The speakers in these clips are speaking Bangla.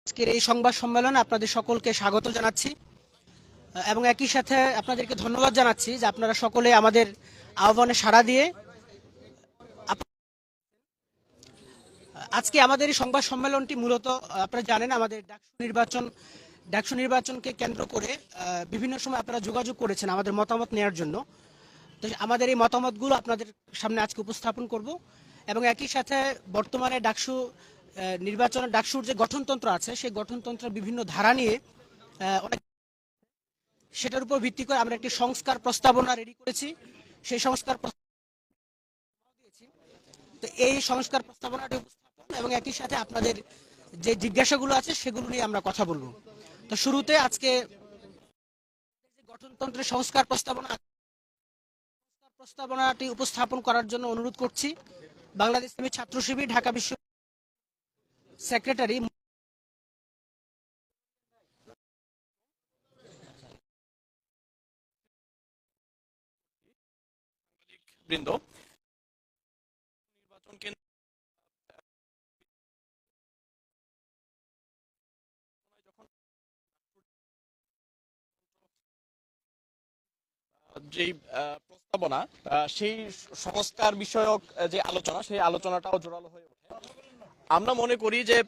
আজকের এই সংবাদ সম্মেলনে আপনাদের সকলকে স্বাগত জানাচ্ছি এবং একই সাথে আপনাদেরকে ধন্যবাদ জানাচ্ছি যে আপনারা সকলে আমাদের আহ্বানে সাড়া দিয়ে আজকে আমাদের এই সংবাদ সম্মেলনটি মূলত আপনারা জানেন আমাদের ডাকসু নির্বাচনকে কেন্দ্র করে বিভিন্ন সময় আপনারা যোগাযোগ করেছেন আমাদের মতামত নেওয়ার জন্য। তো আমাদের এই মতামতগুলো আপনাদের সামনে আজকে উপস্থাপন করব এবং একই সাথে বর্তমানে ডাকসুর যে গঠনতন্ত্র আছে সেই গঠনতন্ত্রের বিভিন্ন ধারা নিয়ে অনেক সেটার উপর ভিত্তি করে আমরা একটি সংস্কার প্রস্তাবনা রেডি করেছি। সেই তো এই সংস্কার প্রস্তাবনাটি উপস্থাপন এবং একই সাথে আপনাদের যে জিজ্ঞাসাগুলো আছে সেগুলো নিয়ে আমরা কথা বলবো। তো শুরুতে আজকে গঠনতন্ত্রের প্রস্তাবনাটি উপস্থাপন করার জন্য অনুরোধ করছি বাংলাদেশ ইসলামী ছাত্র শিবির ঢাকা বিশ্ব সেক্রেটারি বৃন্দ নির্বাচন কেন্দ্র যেই প্রস্তাবনা সেই সংস্কার বিষয়ক যে আলোচনা সেই আলোচনাটাও জোরালো হয়ে ওঠে। আমরা মনে করি যে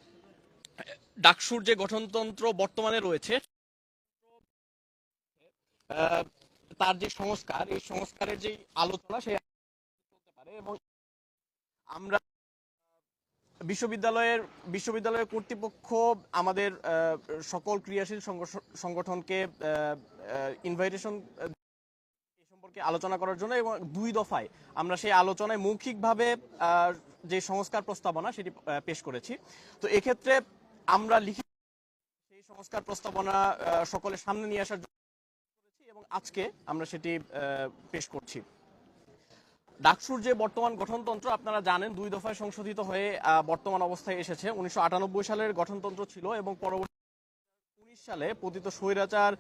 ডাকসুর যে গঠনতন্ত্র বর্তমানে রয়েছে তার যে সংস্কার এই সংস্কারের যে আলোচনা সেই চলতে পারে এবং আমরা বিশ্ববিদ্যালয়ের কর্তৃপক্ষ আমাদের সকল ক্রিয়াশীল সংগঠনকে ইনভাইটেশন সম্পর্কে আলোচনা করার জন্য এবং 2 দফায় আমরা সেই আলোচনায় মৌখিকভাবে যে সংস্কার প্রস্তাবনা সেটি পেশ করেছি। তো এক্ষেত্রে আমরা লিখিত সেই সংস্কার প্রস্তাবনা সকলের সামনে নিয়ে আসার জন্য করেছি এবং আজকে আমরা সেটি পেশ করছি। ডাকসুর যে বর্তমান গঠনতন্ত্র আপনারা জানেন 2 দফায় সংশোধিত হয়ে বর্তমান অবস্থায় এসেছে। 1998 সালের গঠনতন্ত্র ছিল এবং পরবর্তী 19 সালে পতিত স্বৈরাচার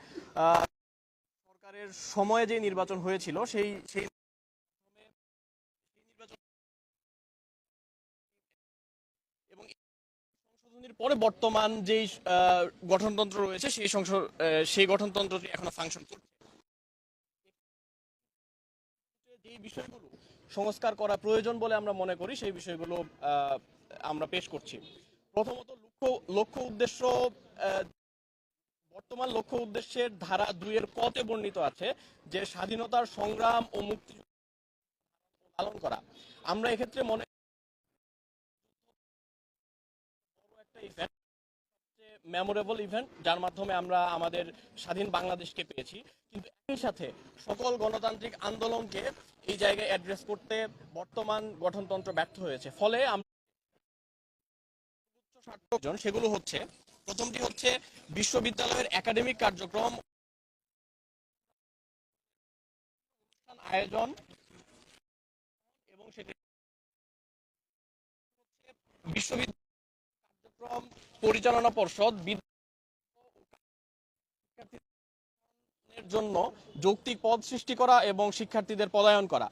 সরকারের সময়ে যে নির্বাচন হয়েছিল সেই নির্বাচন এবং সংশোধনীর পরে বর্তমান যেই গঠনতন্ত্র রয়েছে সেই গঠনতন্ত্রটি এখনো ফাংশন করছে। যেই বিষয়গুলো সংস্কার করা প্রয়োজন বলে আমরা মনে করি সেই বিষয়গুলো আমরা পেশ করছি। প্রথমত লক্ষ্য উদ্দেশ্য বর্তমান লক্ষ্য উদ্দেশ্যের ধারা 2 এর ক-তে বর্ণিত আছে যে স্বাধীনতার সংগ্রাম ও মুক্তি পালন করা। আমরা এক্ষেত্রে মনে বড় একটা ইভেন্ট, মেমোরেবল ইভেন্ট, যার মাধ্যমে আমরা আমাদের স্বাধীন বাংলাদেশকে পেয়েছি, কিন্তু একই সাথে সকল গণতান্ত্রিক আন্দোলনকে এই জায়গায় অ্যাড্রেস করতে বর্তমান গঠনতন্ত্র ব্যর্থ হয়েছে। ফলে আমরা সেগুলো হচ্ছে, প্রথমটি হচ্ছে বিশ্ববিদ্যালয়ের একাডেমিক কার্যক্রম আয়োজন এবং সেটি বিশ্ববিদ্যালয় কার্যক্রম পরিচালনা পর্ষদ শিক্ষার্থীদের জন্য যৌক্তিক পদ সৃষ্টি করা এবং শিক্ষার্থীদের পদায়ন করা।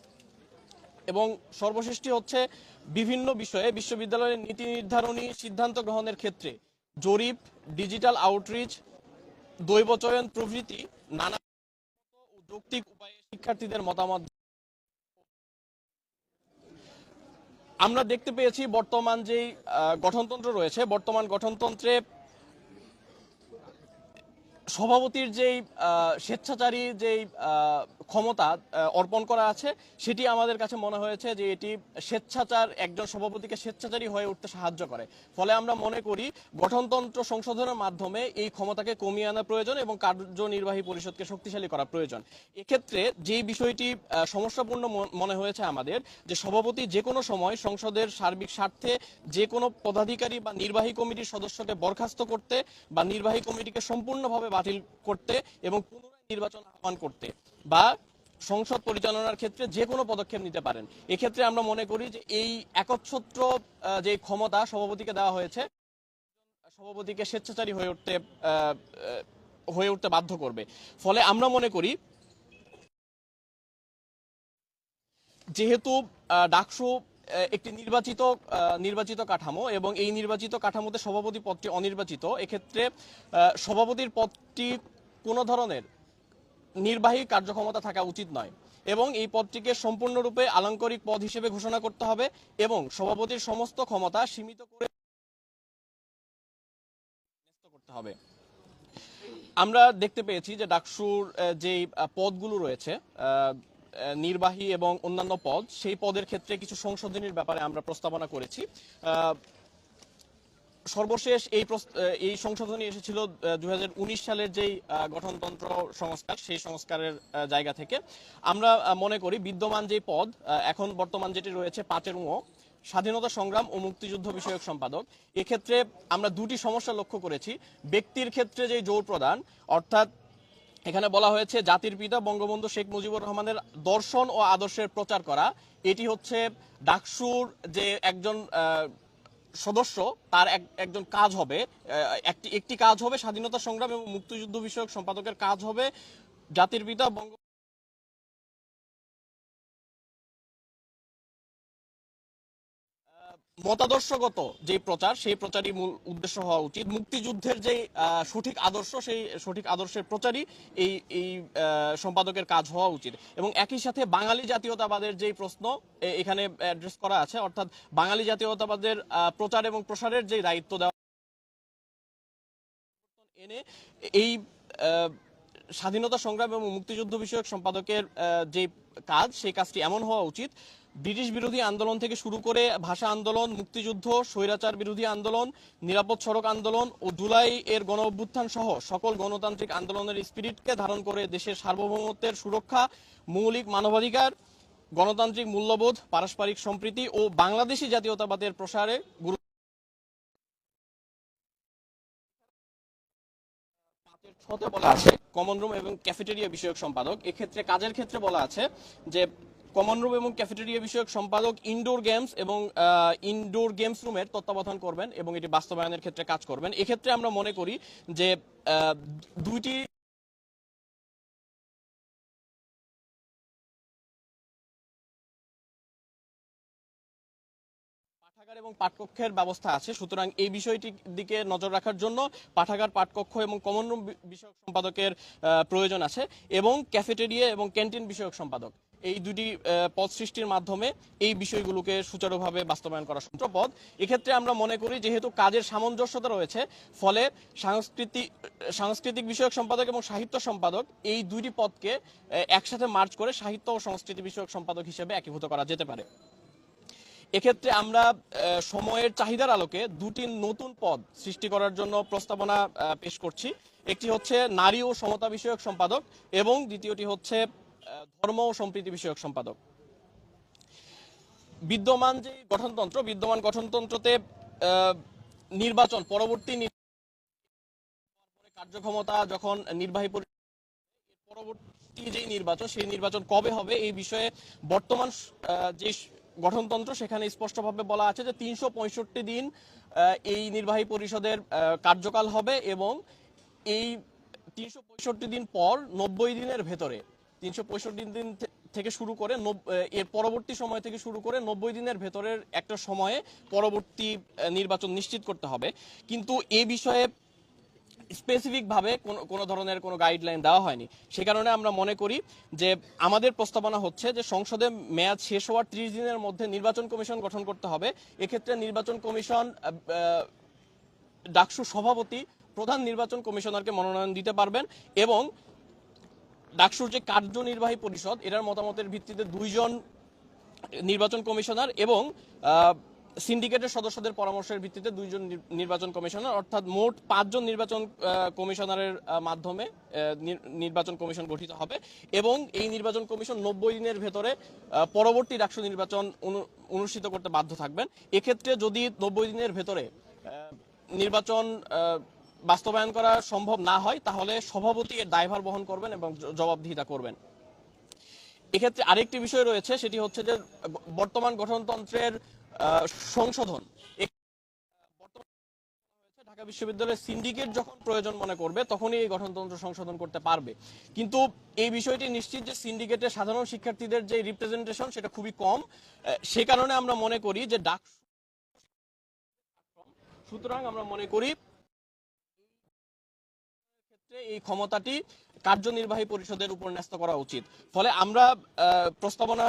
এবং সর্বশেষটি হচ্ছে বিভিন্ন বিষয়ে বিশ্ববিদ্যালয়ের নীতি নির্ধারণী সিদ্ধান্ত গ্রহণের ক্ষেত্রে জরিপ, ডিজিটাল আউটরিচ, দৈব চয়ন প্রভৃতি নানা যৌক্তিক উপায়ে শিক্ষার্থীদের মতামত। আমরা দেখতে পেয়েছি বর্তমান যেই গঠনতন্ত্র রয়েছে, বর্তমান গঠনতন্ত্রে সভাপতির যেই স্বেচ্ছাচারী যেই ক্ষমতা অর্পণ করা আছে সেটি আমাদের কাছে মনে হয়েছে যে এটি একজন সভাপতিকে স্বেচ্ছাচারী হয়ে উঠতে সাহায্য করে। ফলে আমরা মনে করি গঠনতন্ত্র সংশোধনের মাধ্যমে এই ক্ষমতাকে কমিয়ে আনা প্রয়োজন এবং কার্যনির্বাহী পরিষদকে শক্তিশালী করা প্রয়োজন। এক্ষেত্রে যেই বিষয়টি সমস্যাপূর্ণ মনে হয়েছে আমাদের, যে সভাপতি যে কোনো সময় সংসদের সার্বিক স্বার্থে যে কোনো পদাধিকারী বা নির্বাহী কমিটির সদস্যকে বরখাস্ত করতে বা নির্বাহী কমিটিকে সম্পূর্ণভাবে বাতিল করতে এবং পুনরায় নির্বাচন আহ্বান করতে বা সংসদ পরিচালনার ক্ষেত্রে যে কোনো পদক্ষেপ নিতে পারেন। এক্ষেত্রে আমরা মনে করি যে এই একচ্ছত্র যে ক্ষমতা সভাপতিকে দেওয়া হয়েছে সভাপতিকে স্বেচ্ছাচারী হয়ে উঠতে বাধ্য করবে। ফলে আমরা মনে করি যেহেতু ডাকসু একটি নির্বাচিত কাঠামো এবং এই নির্বাচিত কাঠামোতে সভাপতি পদটি অনির্বাচিত। এক্ষেত্রে সভাপতির পদটি কোনো ধরনের নির্বাহী কার্যক্ষমতা থাকা উচিত নয় এবং এই পদটিকে সম্পূর্ণরূপে আলংকারিক পদ হিসেবে ঘোষণা করতে হবে এবং সভাপতির সমস্ত ক্ষমতা সীমিত করে করতে হবে। আমরা দেখতে পেয়েছি যে ডাকসুর যেই পদগুলো রয়েছে নির্বাহী এবং অন্যান্য পদ, সেই পদের ক্ষেত্রে কিছু সংশোধনীর ব্যাপারে আমরা প্রস্তাবনা করেছি। সর্বশেষ এই সংশোধনী এসেছিল 2019 সালের যেই গঠনতন্ত্র সংস্কার, সেই সংস্কারের জায়গা থেকে। আমরা মনে করি বিদ্যমান যে পদ এখন বর্তমান যেটি রয়েছে 5 স্বাধীনতা সংগ্রাম ও মুক্তিযুদ্ধ বিষয়ক সম্পাদক, এক্ষেত্রে আমরা দুটি সমস্যা লক্ষ্য করেছি। ব্যক্তির ক্ষেত্রে যে জোর প্রদান, অর্থাৎ এখানে বলা হয়েছে জাতির পিতা বঙ্গবন্ধু শেখ মুজিবুর রহমানের দর্শন ও আদর্শের প্রচার করা, এটি হচ্ছে ডাকসুর যে একজন সদস্য তার একজন কাজ হবে, একটি কাজ হবে স্বাধীনতা সংগ্রাম এবং মুক্তিযুদ্ধ বিষয়ক সম্পাদকের কাজ হবে জাতির পিতা মতাদর্শগত যে প্রচার, সেই প্রচারই মূল উদ্দেশ্য হওয়া উচিত। মুক্তিযুদ্ধের যে সঠিক আদর্শ, সেই সঠিক আদর্শের প্রচারই এই সম্পাদকের কাজ হওয়া উচিত এবং একই সাথে বাঙালি জাতীয়তাবাদের যে প্রশ্ন এখানে অ্যাড্রেস করা আছে, অর্থাৎ বাঙালি জাতীয়তাবাদের প্রচার এবং প্রসারের যে দায়িত্ব দেওয়া এনে এই স্বাধীনতা সংগ্রাম এবং মুক্তিযুদ্ধ বিষয়ক সম্পাদকের যে কাজ, সেই কাজটি এমন হওয়া উচিত ব্রিটিশ বিরোধী আন্দোলন থেকে শুরু করে ভাষা আন্দোলন, মুক্তিযুদ্ধ, স্বৈরাচার বিরোধী আন্দোলন, নিরাপদ সড়ক আন্দোলন ও জুলাই এর গণ অভ্যুত্থান সহ সকল গণতান্ত্রিক আন্দোলনের স্পিরিটকে ধারণ করে দেশের সার্বভৌমত্বের সুরক্ষা, মৌলিক মানবাধিকার, গণতান্ত্রিক মূল্যবোধ, পারস্পরিক সম্প্রীতি ও বাংলাদেশী জাতীয়তাবাদের প্রসারে বলা আছে কমন রুম এবং ক্যাফেটেরিয়া বিষয়ক সম্পাদক। এক্ষেত্রে কাজের ক্ষেত্রে বলা আছে যে কমন রুম এবং ক্যাফেটেরিয়া বিষয়ক সম্পাদক ইনডোর গেমস রুমের তত্ত্বাবধান করবেন এবং এটি বাস্তবায়নের ক্ষেত্রে কাজ করবেন। এক্ষেত্রে আমরা মনে করি যে দুইটি পাঠাগার এবং পাঠকক্ষের ব্যবস্থা আছে, সুতরাং এই বিষয়টির দিকে নজর রাখার জন্য পাঠাগার, পাঠকক্ষ এবং কমন রুম বিষয়ক সম্পাদকের প্রয়োজন আছে এবং ক্যাফেটেরিয়া এবং ক্যান্টিন বিষয়ক সম্পাদক, এই দুটি পদ সৃষ্টির মাধ্যমে এই বিষয়গুলোকে সুচারুভাবে বাস্তবায়ন করা সম্ভব। পদ এক্ষেত্রে আমরা মনে করি যেহেতু কাজের সামঞ্জস্যতা রয়েছে, ফলে সাংস্কৃতিক বিষয়ক সম্পাদক এবং সাহিত্য সম্পাদক এই দুইটি পদকে একসাথে মার্জ করে সাহিত্য ও সংস্কৃতি বিষয়ক সম্পাদক হিসেবে একীভূত করা যেতে পারে। এক্ষেত্রে আমরা সময়ের চাহিদার আলোকে দুটি নতুন পদ সৃষ্টি করার জন্য প্রস্তাবনা পেশ করছি। একটি হচ্ছে নারী ও সমতা বিষয়ক সম্পাদক এবং দ্বিতীয়টি হচ্ছে ধর্ম ও সম্প্রীতি বিষয়ক সম্পাদক। বিদ্যমান গঠনতন্ত্রতে নির্বাচন পরবর্তী কার্যক্ষমতা যখন নির্বাহী পরবর্তী যে নির্বাচন, সেই নির্বাচন কবে হবে এই বিষয়ে বর্তমান যে গঠনতন্ত্র, সেখানে স্পষ্টভাবে বলা আছে যে 365 দিন এই নির্বাহী পরিষদের কার্যকাল হবে এবং এই 365 দিন পর 90 দিনের ভেতরে 365 দিন থেকে শুরু করে এর পরবর্তী সময় থেকে শুরু করে 90 দিনের ভেতরের একটা সময়ে পরবর্তী নির্বাচন নিশ্চিত করতে হবে। কিন্তু এই বিষয়ে স্পেসিফিক ভাবে কোনো ধরনের কোনো গাইডলাইন দেওয়া হয়নি। সে কারণে আমরা মনে করি যে আমাদের প্রস্তাবনা হচ্ছে যে সংসদে মেয়াদ শেষ হওয়ার 30 দিনের মধ্যে নির্বাচন কমিশন গঠন করতে হবে। এক্ষেত্রে নির্বাচন কমিশন ডাকসু সভাপতি প্রধান নির্বাচন কমিশনারকে মনোনয়ন দিতে পারবেন এবং ডাকসুর যে কার্যনির্বাহী পরিষদ, এটার মতামতের ভিত্তিতে 2 জন নির্বাচন কমিশনার এবং সিন্ডিকেটের সদস্যদের পরামর্শের ভিত্তিতে 2 জন নির্বাচন কমিশনার, অর্থাৎ মোট 5 জন নির্বাচন কমিশনারের মাধ্যমে নির্বাচন কমিশন গঠিত হবে এবং এই নির্বাচন কমিশন 90 দিনের ভেতরে পরবর্তী ডাকসু নির্বাচন অনুষ্ঠিত করতে বাধ্য থাকবেন। এক্ষেত্রে যদি 90 দিনের ভেতরে নির্বাচন বাস্তবায়ন করা সম্ভব না হয়, তাহলে সভাপতি এর দায়ভার বহন করবেন এবং জবাবদিহিতা করবেন। এক্ষেত্রে আরেকটি বিষয় রয়েছে, সেটি হচ্ছে যে বর্তমান গঠনতন্ত্রের সংশোধন। ঢাকা বিশ্ববিদ্যালয়ের সিন্ডিকেট যখন প্রয়োজন মনে করবে তখনই এই গঠনতন্ত্র সংশোধন করতে পারবে। কিন্তু এই বিষয়টি নিশ্চিত যে সিন্ডিকেটের সাধারণ শিক্ষার্থীদের যে রিপ্রেজেন্টেশন সেটা খুবই কম। সে কারণে আমরা মনে করি যে সুতরাং আমরা মনে করি এই ক্ষমতাটি কার্যনির্বাহী পরিষদের উপর ন্যস্ত করা উচিত। ফলে আমরা প্রস্তাবনা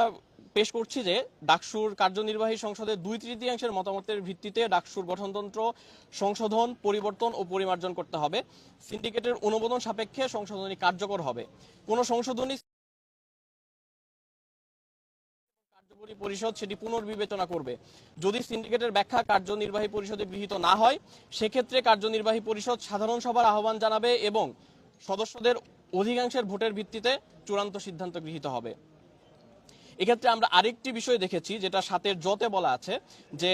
পেশ করছি যে ডাকসুর কার্যনির্বাহী সংসদের 2/3 মতামতের ভিত্তিতে ডাকসুর গঠনতন্ত্র সংশোধন, পরিবর্তন ও পরিমার্জন করতে হবে। সিন্ডিকেটের অনুমোদন সাপেক্ষে সংশোধনী কার্যকর হবে। কোন সংশোধনী কার্যকরী পরিষদ সেটি পুনর্বিবেচনা করবে। যদি সিন্ডিকেটের ব্যাখ্যা কার্যনির্বাহী পরিষদে গৃহীত না হয় সেক্ষেত্রে কার্যনির্বাহী পরিষদ সাধারণ সভার আহ্বান জানাবে এবং সদস্যদের অধিকাংশের ভোটের ভিত্তিতে চূড়ান্ত সিদ্ধান্ত গৃহীত হবে। এক্ষেত্রে আমরা আরেকটি বিষয় দেখেছি যেটা 7-এর জ-তে বলা আছে যে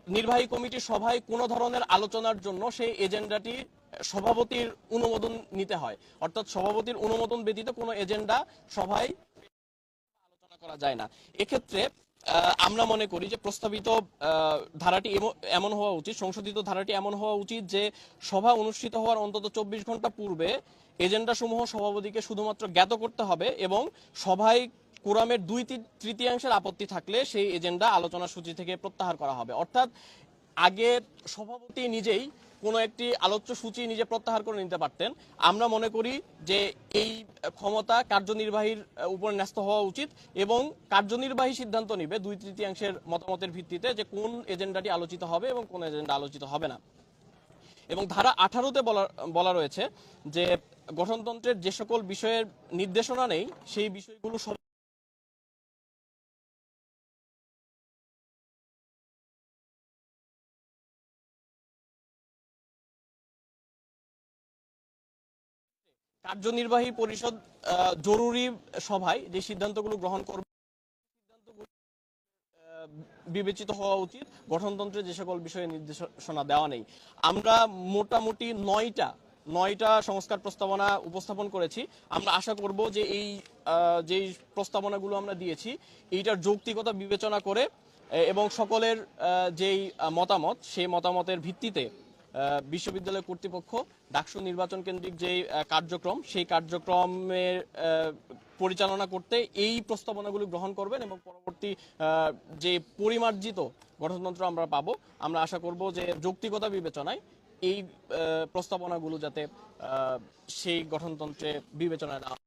নির্বাহী কমিটির সভায় কোনো ধরনের আলোচনার জন্য সেই এজেন্ডাটি সভাপতির অনুমোদন নিতে হয়, অর্থাৎ সভাপতির অনুমোদন ব্যতীত কোনো এজেন্ডা সভায় আলোচনা করা যায় না। এক্ষেত্রে আমরা মনে করি যে প্রস্তাবিত ধারাটি এমন হওয়া উচিত, সংশোধিত ধারাটি এমন হওয়া উচিত যে সভা অনুষ্ঠিত হওয়ার অন্তত 24 ঘন্টা পূর্বে এজেন্ডা সমূহ সভাপতিকে শুধুমাত্র জ্ঞাত করতে হবে এবং সভায় কোরামের 2/3 আপত্তি থাকলে সেই এজেন্ডা আলোচনা সূচি থেকে প্রত্যাহার করা হবে। অর্থাৎ আগে সভাপতি নিজেই কোনো একটি আলোচ্য সূচি নিজে প্রত্যাহার করে নিতে পারতেন। আমরা মনে করি যে এই ক্ষমতা কার্যনির্বাহীর উপর ন্যস্ত হওয়া উচিত এবং কার্যনির্বাহী সিদ্ধান্ত নিবে 2/3 মতামতের ভিত্তিতে যে কোন এজেন্ডাটি আলোচিত হবে এবং কোন এজেন্ডা আলোচিত হবে না। এবং ধারা 18-তে বলা রয়েছে যে গঠনতন্ত্রের যে সকল বিষয়ের নির্দেশনা নেই সেই বিষয়গুলো সব কার্যনির্বাহী পরিষদ জরুরি সভায় যে সিদ্ধান্তগুলো গ্রহণ করবে বিবেচিত হওয়া উচিত। গঠনতন্ত্রে যে সকল বিষয়ে নির্দেশনা দেওয়া নেই। আমরা মোটামুটি 9টা সংস্কার প্রস্তাবনা উপস্থাপন করেছি। আমরা আশা করব যে এই যেই প্রস্তাবনাগুলো আমরা দিয়েছি এইটার যৌক্তিকতা বিবেচনা করে এবং সকলের যেই মতামত সেই মতামতের ভিত্তিতে বিশ্ববিদ্যালয় কর্তৃপক্ষ ডাকসু নির্বাচন কেন্দ্রিক যে কার্যক্রম সেই কার্যক্রমের পরিচালনা করতে এই প্রস্তাবনাগুলি গ্রহণ করবেন এবং পরবর্তী যে পরিমার্জিত গঠনতন্ত্র আমরা পাবো আমরা আশা করব যে যৌক্তিকতা বিবেচনায় এই প্রস্তাবনাগুলো যাতে সেই গঠনতন্ত্রে বিবেচনায় নেওয়া।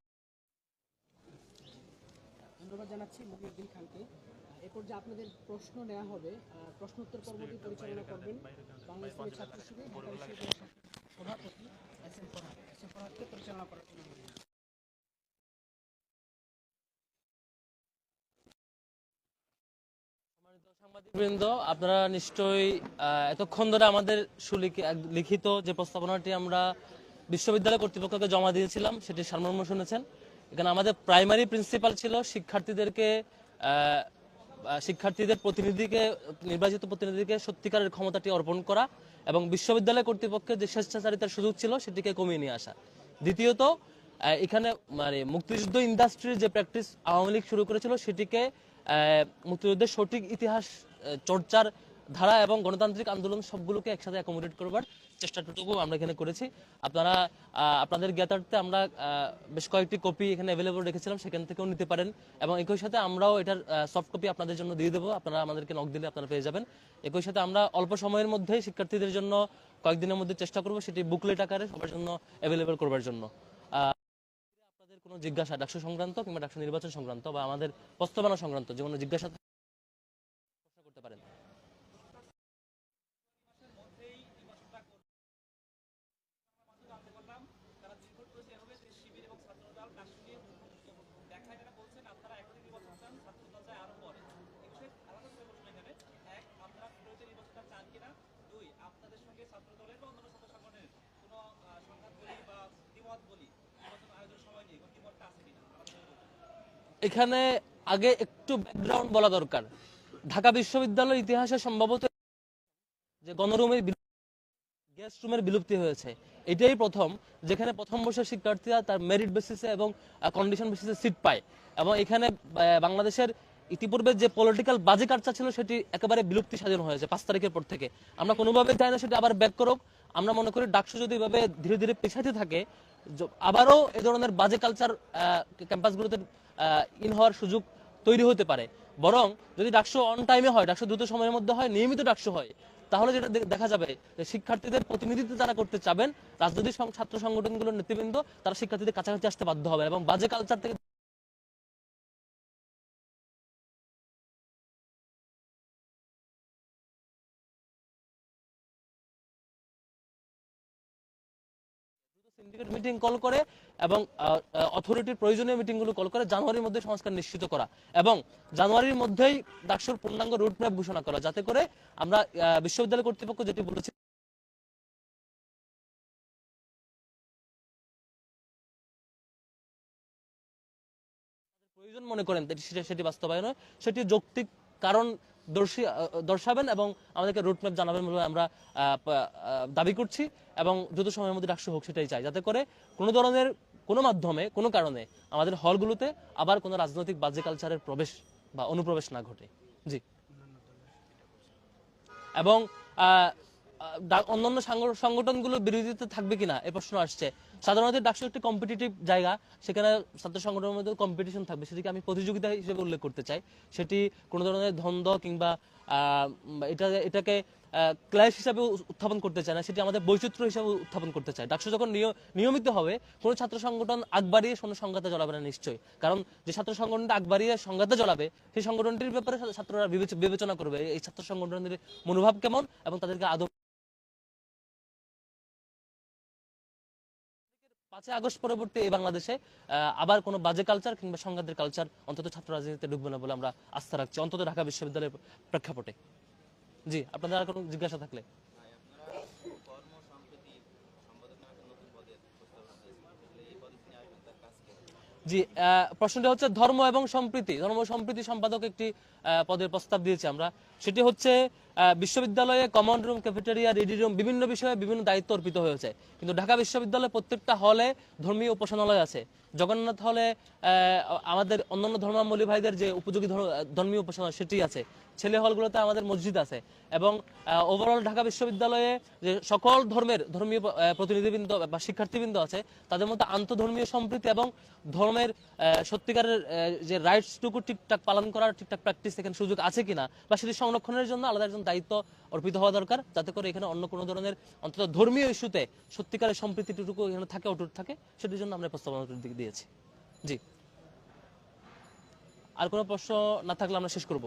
ধন্যবাদ জানাচ্ছি মহিউদ্দিন খানকে। এরপর যে আপনাদের প্রশ্ন নেওয়া হবে, প্রশ্ন উত্তর পর্বটি পরিচালনা করবেন বাংলাদেশ ছাত্র শিবির ঢাকা বিশ্ববিদ্যালয়ের সভাপতি এস.এম. ফরহাদকে পরিচালনা করার জন্য। সাংবাদিকবৃন্দ, আপনারা নিশ্চয়ই এতক্ষণ ধরে আমাদের লিখিত যে প্রস্তাবনাটি আমরা বিশ্ববিদ্যালয় কর্তৃপক্ষকে জমা দিয়েছিলাম সেটি সারমর্ম শুনেছেন। এখানে আমাদের প্রাইমারি প্রিন্সিপাল ছিল শিক্ষার্থীদের প্রতিনিধিকে, নির্বাচিত প্রতিনিধিকে সত্যিকারের ক্ষমতাটি অর্পণ করা এবং বিশ্ববিদ্যালয় কর্তৃপক্ষের যে স্বেচ্ছাচারিতার সুযোগ ছিল সেটিকে কমিয়ে নিয়ে আসা। দ্বিতীয়ত, এখানে মুক্তিযুদ্ধ ইন্ডাস্ট্রির যে প্র্যাকটিস আওয়ামী লীগ শুরু করেছিল সেটিকে মুক্তিযুদ্ধের সঠিক ইতিহাস চর্চার ধারা এবং গণতান্ত্রিক আন্দোলন সবগুলোকে একসাথে অ্যাকোমোডেট করবার চেষ্টাটুকু আমরা এখানে করেছি। আপনারা আপনাদের জ্ঞাতার্থে আমরা বেশ কয়েকটি কপি এখানে অ্যাভেলেবল রেখেছিলাম, সেখান থেকেও নিতে পারেন এবং একই সাথে আমরাও এটার সফট কপি আপনাদের জন্য দিয়ে দেবো। আপনারা আমাদেরকে নক দিলে আপনারা পেয়ে যাবেন। একই সাথে আমরা অল্প সময়ের মধ্যেই শিক্ষার্থীদের জন্য কয়েকদিনের মধ্যে চেষ্টা করবো সেটি বুকলেট আকারে সবার জন্য অ্যাভেলেবল করবার জন্য। আপনাদের কোনো জিজ্ঞাসা ডাকসু সংক্রান্ত কিংবা ডাকসু নির্বাচন সংক্রান্ত বা আমাদের প্রস্তাবনা সংক্রান্ত যে কোনো জিজ্ঞাসা প্রশ্ন করতে পারেন। এখানে আগে একটু ব্যাকগ্রাউন্ড বলা দরকার। ঢাকা বিশ্ববিদ্যালয়ের ইতিহাসে সম্ভবত যে গণরুমের গেস্ট রুমের বিলুপ্তি হয়েছে, এটাই প্রথম যেখানে প্রথম বর্ষের শিক্ষার্থীরা তার মেরিট বেসিসে এবং কন্ডিশন বেসিসে সিট পায় এবং এখানে বাংলাদেশের ইতিপূর্বে যে পলিটিক্যাল বাজে কালচার ছিল সেটি একেবারে বিলুপ্তি সাধন হয়েছে 5 তারিখের পর থেকে। আমরা কোনোভাবে চাই না সেটি আবার ব্যাক করুক। আমরা মনে করি ডাকসু যদি এভাবে ধীরে ধীরে পেছাতে থাকে, আবারও এ ধরনের বাজে কালচার ক্যাম্পাসগুলোতে ইন হওয়ার সুযোগ তৈরি হতে পারে। বরং যদি ডাকসু অন টাইমে হয়, ডাকসু দ্রুত সময়ের মধ্যে হয়, নিয়মিত ডাকসু হয়, তাহলে যেটা দেখা যাবে যে শিক্ষার্থীদের প্রতিনিধিত্ব যারা করতে চাবেন, রাজনৈতিক ছাত্র সংগঠনগুলোর নেতৃবৃন্দ, তারা শিক্ষার্থীদের কাছাকাছি আসতে বাধ্য হবে এবং বাজে কালচার থেকে সিন্ডিকেট মিটিং কল করে এবং অথরিটির প্রয়োজনীয় মিটিংগুলো কল করে জানুয়ারির মধ্যে সংস্কার নিশ্চিত করা এবং জানুয়ারির মধ্যেই ডাকসুর পূর্ণাঙ্গ রুট ম্যাপ ঘোষণা করা, যাতে করে আমরা বিশ্ববিদ্যালয় কর্তৃপক্ষ যেটি বলেছি প্রয়োজন মনে করেন সেটি বাস্তবায়ন হয়, সেটি যৌক্তিক কারণ দর্শাবেন এবং আমাদেরকে রুট ম্যাপ জানাবেন বলে আমরা দাবি করছি এবং দ্রুত সময়ের মধ্যে ডাকসু হোক সেটাই চাই, যাতে করে কোনো ধরনের কোনো মাধ্যমে কোনো কারণে আমাদের হলগুলোতে আবার কোনো রাজনৈতিক বাজে কালচারের প্রবেশ বা অনুপ্রবেশ না ঘটে। জি। এবং অন্যান্য সংগঠনগুলোর বিরোধিতা থাকবে কিনা এ প্রশ্ন আসছে। সাধারণত ডাকসু একটি কম্পিটিটিভ জায়গা, সেখানে ছাত্র সংগঠনের মধ্যে কম্পিটিশন থাকবে, সেটিকে আমি প্রতিযোগিতা হিসেবে উল্লেখ করতে চাই। সেটি কোনো ধরনের দ্বন্দ্ব কিংবা এটাকে ক্লাস হিসাবে উত্থাপন করতে চায় না, সেটি আমাদের বৈচিত্র্য হিসাবে উত্থাপন করতে চায়। ডাকসু যখন নিয়মিত হবে, কোনো ছাত্র সংগঠন আগ বাড়িয়ে কোনো সংঘাতে জড়াবে না নিশ্চয়ই, কারণ যে ছাত্র সংগঠনটা আগ বাড়িয়ে সংঘাতে জড়াবে সেই সংগঠনটির ব্যাপারে ছাত্ররা বিবেচনা করবে এই ছাত্র সংগঠনের মনোভাব কেমন এবং তাদেরকে আদৌ 5 আগস্ট পরবর্তী এই বাংলাদেশে আবার কোনো বাজে কালচার কিংবা সংঘাতের কালচার অন্তত ছাত্র রাজনীতিতে ঢুকবে না বলে আমরা আস্থা রাখছি, অন্তত ঢাকা বিশ্ববিদ্যালয়ের প্রেক্ষাপটে। জি, আপনাদের আর কোনো জিজ্ঞাসা থাকলে। জি, প্রশ্নটা হচ্ছে ধর্ম এবং সম্প্রীতি সম্পাদক একটি পদের প্রস্তাব দিয়েছি আমরা। সেটি হচ্ছে বিশ্ববিদ্যালয়ে common room, cafeteria, ready room বিভিন্ন বিষয়ে বিভিন্ন দায়িত্ব অর্পিত হয়েছে, কিন্তু ঢাকা বিশ্ববিদ্যালয়ে প্রত্যেকটা হলে ধর্মীয় উপাসনালয় আছে। জগন্নাথ হলে আমাদের অন্যান্য ধর্মাবলম্বী ভাইদের যে উপযোগী ধর্মীয় উপাসনালয় সেটি আছে। ছেলে হলগুলোতে আমাদের মসজিদ আছে এবং ওভারঅল ঢাকা বিশ্ববিদ্যালয়ে যে সকল ধর্মের ধর্মীয় প্রতিনিধিবৃন্দ বা শিক্ষার্থীবৃন্দ আছে, তাদের মধ্যে আন্তঃধর্মীয় সম্প্রীতি এবং ধর্মের সত্যিকারের যে রাইটসটুকু ঠিকঠাক পালন করার ঠিকঠাক প্র্যাকটিস এখানে সুযোগ আছে কিনা বা সেটি সংরক্ষণের জন্য আলাদা একজন দায়িত্ব অর্পিত হওয়া দরকার, যাতে করে এখানে অন্য কোনো ধরনের অন্তত ধর্মীয় ইস্যুতে সত্যিকারের সম্প্রীতিটুকু এখানে থাকে, অটুট থাকে, সেটির জন্য আমরা প্রস্তাবনা দিয়েছি। জি, আর কোনো প্রশ্ন না থাকলে আমরা শেষ করব।